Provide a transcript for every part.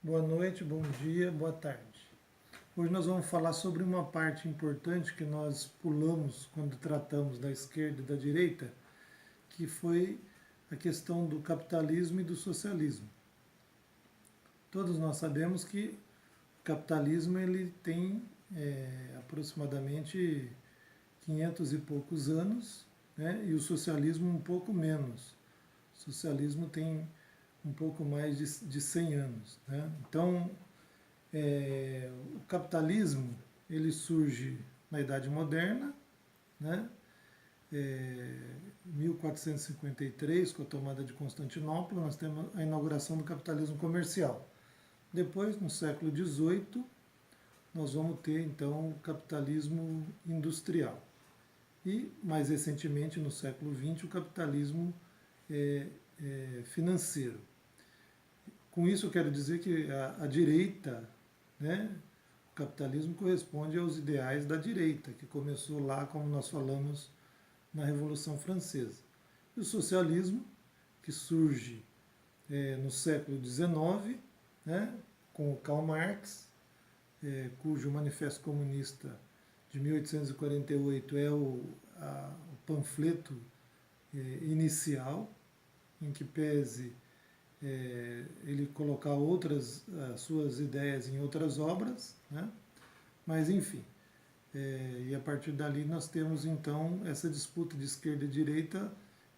Boa noite, bom dia, boa tarde. Hoje nós vamos falar sobre uma parte importante que nós pulamos quando tratamos da esquerda e da direita, que foi a questão do capitalismo e do socialismo. Todos nós sabemos que o capitalismo ele tem aproximadamente 500 e poucos anos, né, e o socialismo um pouco menos. O socialismo tem um pouco mais de 100 anos. Né? Então, o capitalismo ele surge na Idade Moderna, né? 1453, com a tomada de Constantinopla, nós temos a inauguração do capitalismo comercial. Depois, no século XVIII, nós vamos ter então o capitalismo industrial. E, mais recentemente, no século XX, o capitalismo financeiro. Com isso, eu quero dizer que a direita, né, o capitalismo corresponde aos ideais da direita, que começou lá, como nós falamos, na Revolução Francesa. E o socialismo, que surge no século XIX, né, com o Karl Marx, cujo Manifesto Comunista de 1848 é o panfleto inicial, em que pese ele colocar as suas ideias em outras obras, né? Mas enfim, e a partir dali nós temos então essa disputa de esquerda e direita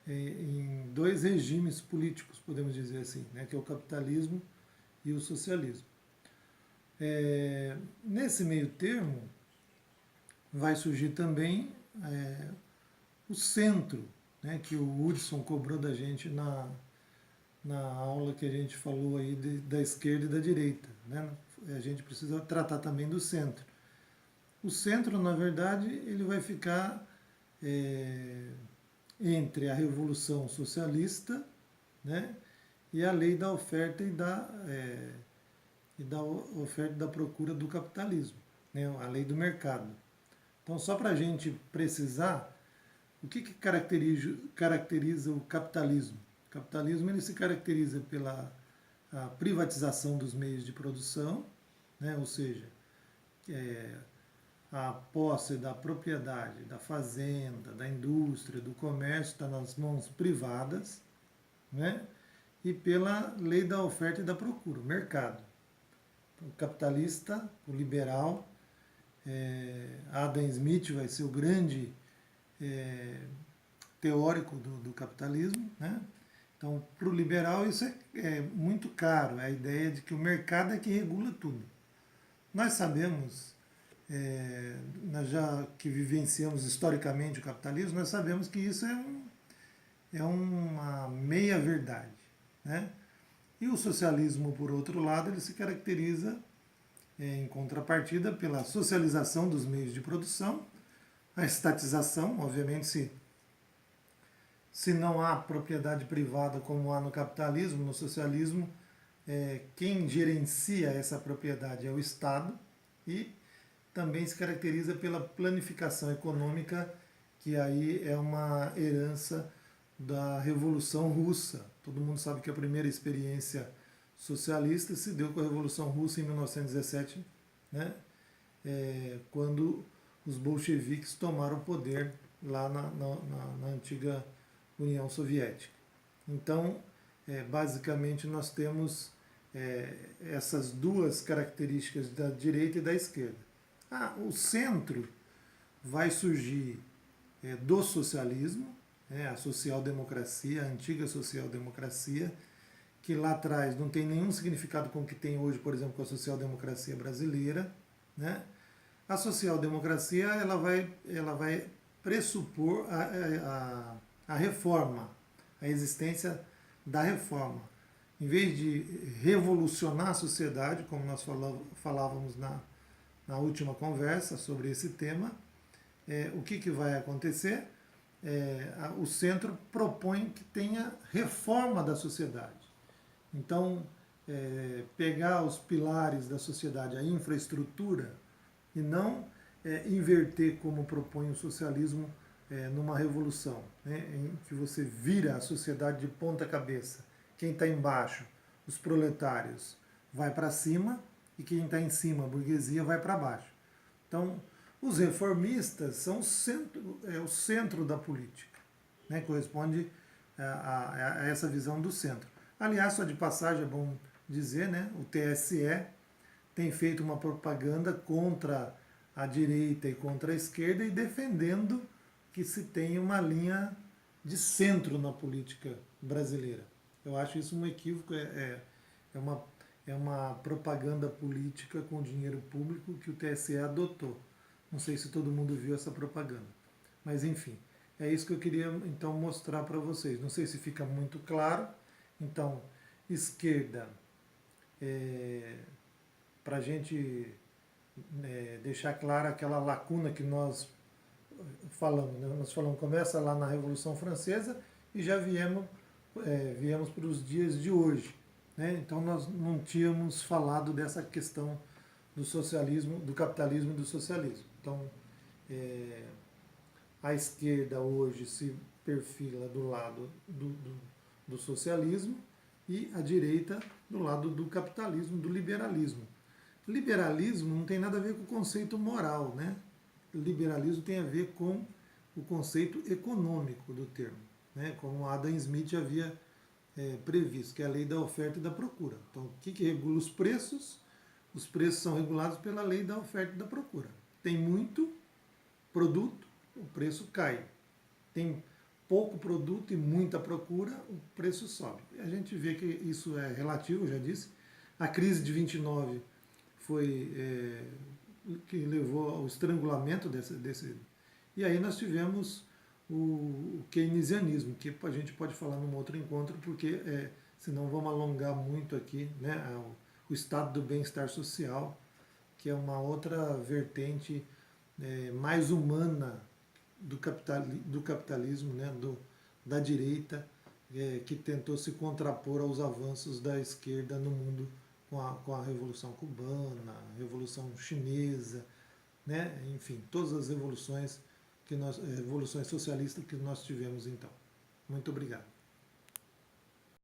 em dois regimes políticos, podemos dizer assim, né? Que é o capitalismo e o socialismo. Nesse meio termo vai surgir também o centro, né? Que o Hudson cobrou da gente na aula que a gente falou aí da esquerda e da direita. Né? A gente precisa tratar também do centro. O centro, na verdade, ele vai ficar entre a Revolução Socialista, né, e a lei da oferta e da oferta e da procura do capitalismo, né, a lei do mercado. Então, só para a gente precisar, o que caracteriza o capitalismo? O capitalismo ele se caracteriza pela privatização dos meios de produção, né, ou seja, a posse da propriedade, da fazenda, da indústria, do comércio está nas mãos privadas, né, e pela lei da oferta e da procura, o mercado. O capitalista, o liberal, Adam Smith vai ser o grande teórico do capitalismo, né? Então, para o liberal isso é muito caro, a ideia de que o mercado é que regula tudo. Nós sabemos, nós já que vivenciamos historicamente o capitalismo, nós sabemos que isso é uma meia-verdade. Né? E o socialismo, por outro lado, ele se caracteriza, em contrapartida, pela socialização dos meios de produção, a estatização, obviamente, se não há propriedade privada como há no capitalismo, no socialismo, quem gerencia essa propriedade é o Estado e também se caracteriza pela planificação econômica, que aí é uma herança da Revolução Russa. Todo mundo sabe que a primeira experiência socialista se deu com a Revolução Russa em 1917, né, quando os bolcheviques tomaram o poder lá na antiga União Soviética. Então, basicamente, nós temos essas duas características da direita e da esquerda. O centro vai surgir do socialismo, a social-democracia, a antiga social-democracia, que lá atrás não tem nenhum significado com o que tem hoje, por exemplo, com a social-democracia brasileira. Né? A social-democracia ela vai pressupor a reforma, a existência da reforma. Em vez de revolucionar a sociedade, como nós falávamos na última conversa sobre esse tema, o que vai acontecer? O centro propõe que tenha reforma da sociedade. Então, pegar os pilares da sociedade, a infraestrutura, e não inverter como propõe o socialismo numa revolução, né, em que você vira a sociedade de ponta cabeça. Quem está embaixo? Os proletários. vai para cima e quem está em cima, a burguesia, vai para baixo. Então, os reformistas são o centro da política, né? Corresponde a essa visão do centro. Aliás, só de passagem é bom dizer, né? O TSE tem feito uma propaganda contra a direita e contra a esquerda e defendendo que se tenha uma linha de centro na política brasileira. Eu acho isso um equívoco, é uma propaganda política com dinheiro público que o TSE adotou. Não sei se todo mundo viu essa propaganda. Mas enfim, é isso que eu queria então mostrar para vocês. Não sei se fica muito claro. Então, esquerda, para a gente deixar clara aquela lacuna que nós falamos. Né? Nós falamos, começa lá na Revolução Francesa e já viemos para os dias de hoje. Né? Então nós não tínhamos falado dessa questão do socialismo, do capitalismo e do socialismo. Então a esquerda hoje se perfila do lado do socialismo e a direita do lado do capitalismo, do liberalismo. Liberalismo não tem nada a ver com o conceito moral, né? Liberalismo tem a ver com o conceito econômico do termo, né? Como Adam Smith havia previsto, que é a lei da oferta e da procura. Então, o que regula os preços? Os preços são regulados pela lei da oferta e da procura. Tem muito produto, o preço cai. Tem pouco produto e muita procura, o preço sobe. A gente vê que isso é relativo, eu já disse. A crise de 29 foi que levou ao estrangulamento desse. E aí nós tivemos o keynesianismo, que a gente pode falar num outro encontro, porque senão vamos alongar muito aqui, né, o estado do bem-estar social, que é uma outra vertente mais humana do capitalismo, né, da direita, que tentou se contrapor aos avanços da esquerda no mundo com a Revolução Cubana, a Revolução Chinesa, né, enfim, todas as revoluções socialistas que nós tivemos então. Muito obrigado.